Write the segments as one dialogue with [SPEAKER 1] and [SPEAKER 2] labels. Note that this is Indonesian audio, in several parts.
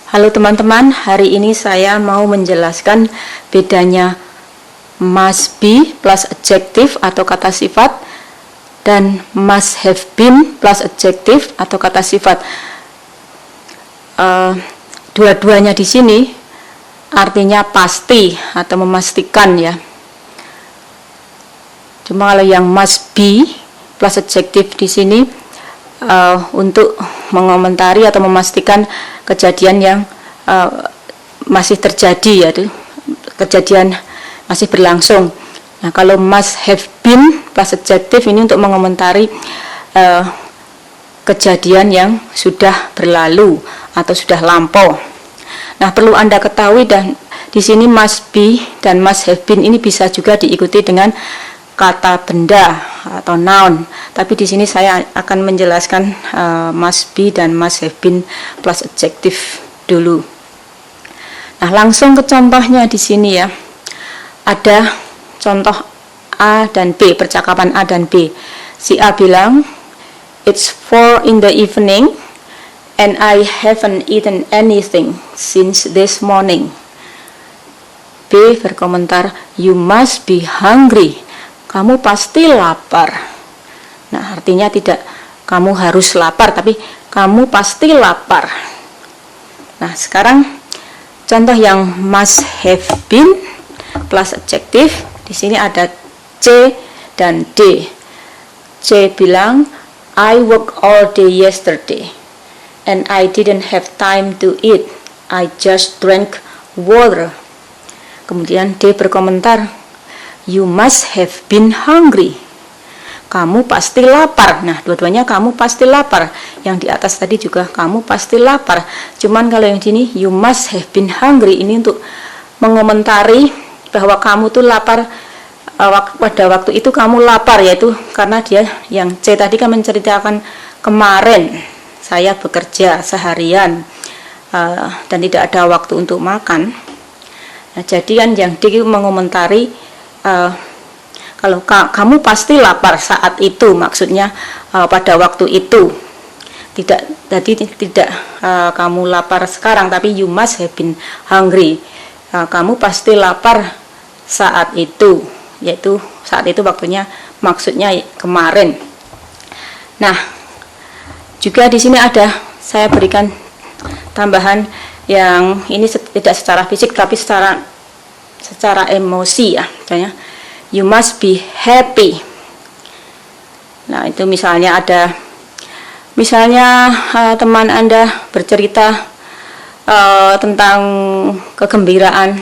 [SPEAKER 1] Halo teman-teman, hari ini saya mau menjelaskan bedanya must be plus adjective atau kata sifat dan must have been plus adjective atau kata sifat. Dua-duanya di sini artinya pasti atau memastikan ya. Cuma kalau yang must be plus adjective di sini untuk mengomentari atau memastikan kejadian yang masih terjadi, yaitu kejadian masih berlangsung. Nah, kalau must have been plus adjective ini untuk mengomentari kejadian yang sudah berlalu atau sudah lampau. Nah, perlu Anda ketahui dan di sini must be dan must have been ini bisa juga diikuti dengan kata benda atau noun, tapi di sini saya akan menjelaskan must be dan must have been plus adjective dulu. Nah, langsung ke contohnya di sini ya. Ada contoh A dan B, percakapan A dan B. Si A bilang, "It's 4 in the evening and I haven't eaten anything since this morning." B berkomentar, "You must be hungry." Kamu pasti lapar. Nah, artinya tidak kamu harus lapar, tapi kamu pasti lapar. Nah, sekarang contoh yang must have been plus adjective. Di sini ada C dan D. C bilang, "I worked all day yesterday and I didn't have time to eat. I just drank water." Kemudian D berkomentar, "You must have been hungry." Kamu pasti lapar. Nah, dua-duanya kamu pasti lapar. Yang di atas tadi juga kamu pasti lapar. Cuman kalau yang sini you must have been hungry ini untuk mengomentari bahwa kamu tuh lapar pada waktu itu kamu lapar, yaitu karena dia yang C tadi kan menceritakan kemarin saya bekerja seharian dan tidak ada waktu untuk makan. Nah, jadi kan yang D mengomentari kalau kamu pasti lapar saat itu, maksudnya pada waktu itu. Tidak kamu lapar sekarang, tapi you must have been hungry. Kamu pasti lapar saat itu, yaitu saat itu waktunya maksudnya kemarin. Nah, juga di sini ada saya berikan tambahan yang ini tidak secara fisik tapi secara emosi ya, misalnya you must be happy. Nah, itu misalnya ada teman Anda bercerita tentang kegembiraan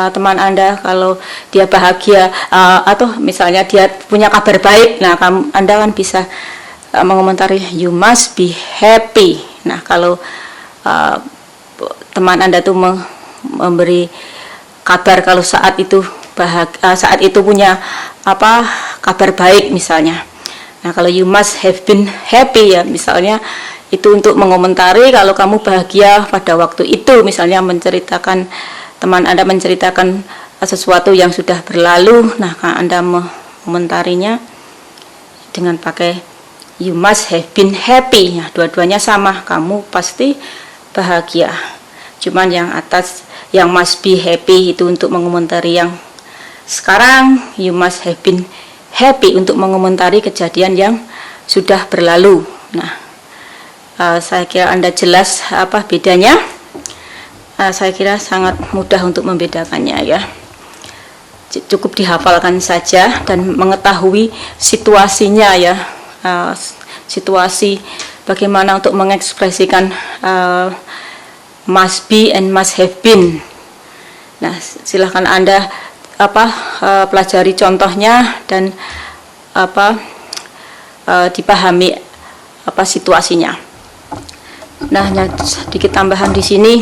[SPEAKER 1] teman Anda kalau dia bahagia, atau misalnya dia punya kabar baik. Nah, Anda kan bisa mengomentari you must be happy. Nah, kalau teman Anda tuh memberi kabar kalau saat itu punya kabar baik misalnya. Nah, kalau you must have been happy ya, misalnya itu untuk mengomentari kalau kamu bahagia pada waktu itu, misalnya teman Anda menceritakan sesuatu yang sudah berlalu. Nah, Anda mengomentarinya dengan pakai you must have been happy. Nah, dua-duanya sama, kamu pasti bahagia. Cuman yang atas yang must be happy itu untuk mengomentari yang sekarang, you must have been happy untuk mengomentari kejadian yang sudah berlalu. Nah, saya kira Anda jelas apa bedanya. Saya kira sangat mudah untuk membedakannya ya. Cukup dihafalkan saja dan mengetahui situasinya ya. Situasi bagaimana untuk mengekspresikan must be and must have been. Nah, silahkan Anda pelajari contohnya dan dipahami situasinya. Nah, sedikit tambahan di sini.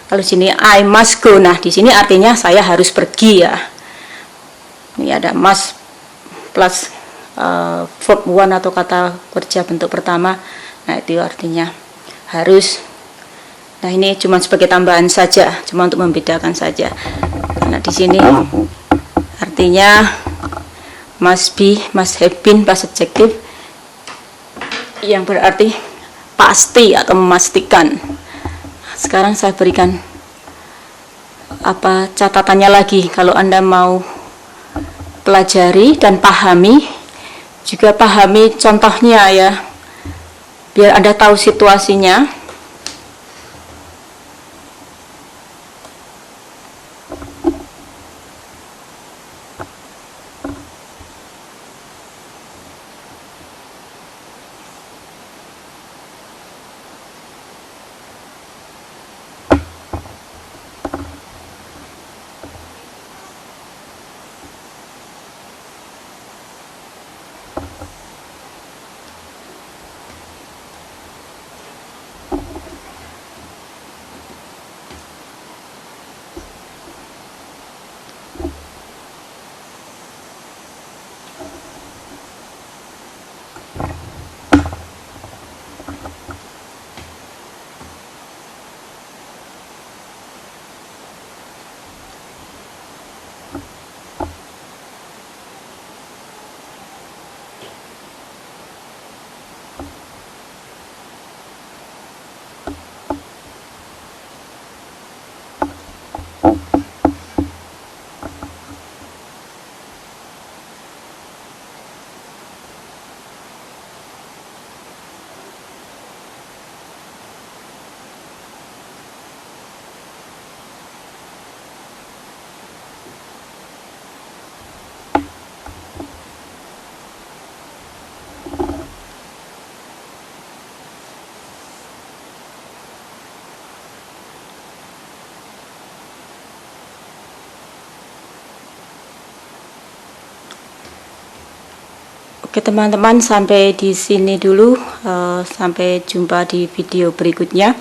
[SPEAKER 1] Kalau sini I must go. Nah, di sini artinya saya harus pergi ya. Ini ada must plus verb one atau kata kerja bentuk pertama. Nah, itu artinya harus. Nah, ini cuma sebagai tambahan saja, cuma untuk membedakan saja. Karena di sini artinya must be, must have been plus adjective yang berarti pasti atau memastikan. sekarang saya berikan catatannya lagi. Kalau Anda mau pelajari dan pahami, juga pahami contohnya ya, biar Anda tahu situasinya. Oke teman-teman, sampai di sini dulu. Sampai jumpa di video berikutnya.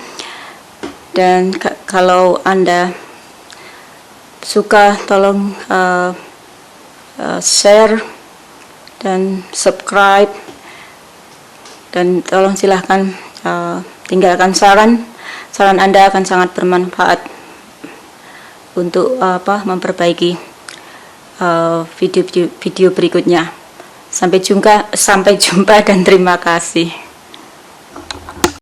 [SPEAKER 1] Dan kalau Anda suka, tolong share dan subscribe, dan tolong silahkan tinggalkan saran Anda akan sangat bermanfaat untuk memperbaiki video berikutnya. Sampai jumpa dan terima kasih.